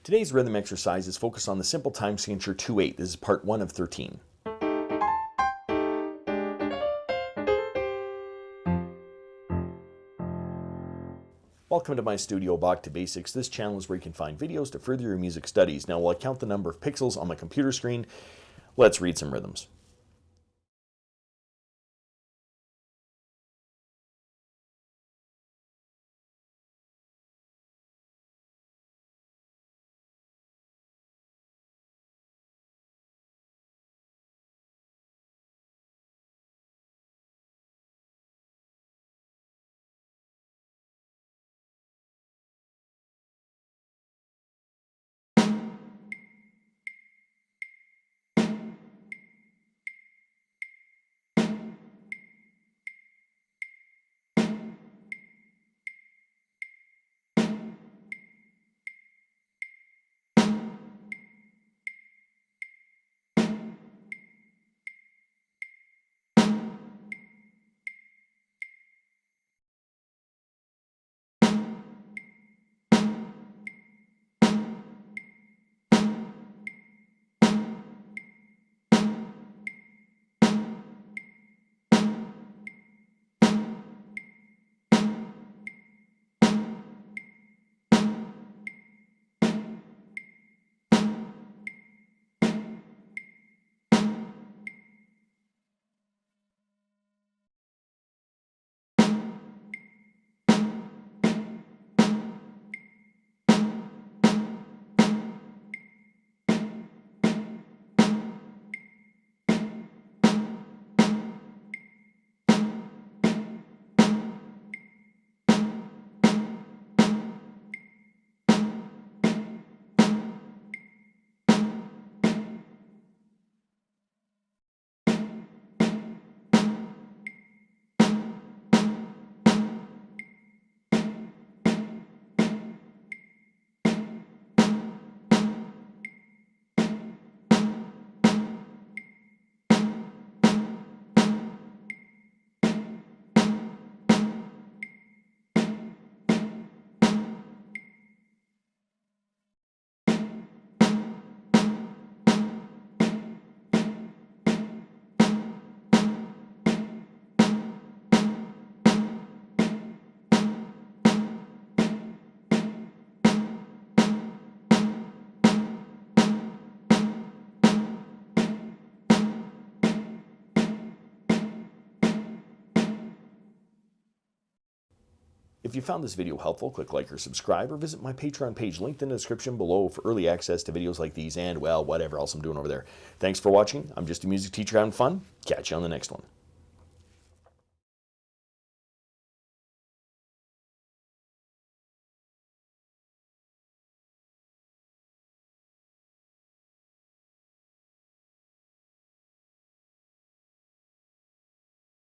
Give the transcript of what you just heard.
Today's rhythm exercise is focused on the simple time signature 2/8. This is part 1 of 13. Welcome to my studio, Bach To Basics. This channel is where you can find videos to further your music studies. Now, while I count the number of pixels on my computer screen, let's read some rhythms. If you found this video helpful, click like or subscribe, or visit my Patreon page linked in the description below for early access to videos like these and, well, whatever else I'm doing over there. Thanks for watching. I'm just a music teacher having fun. Catch you on the next one.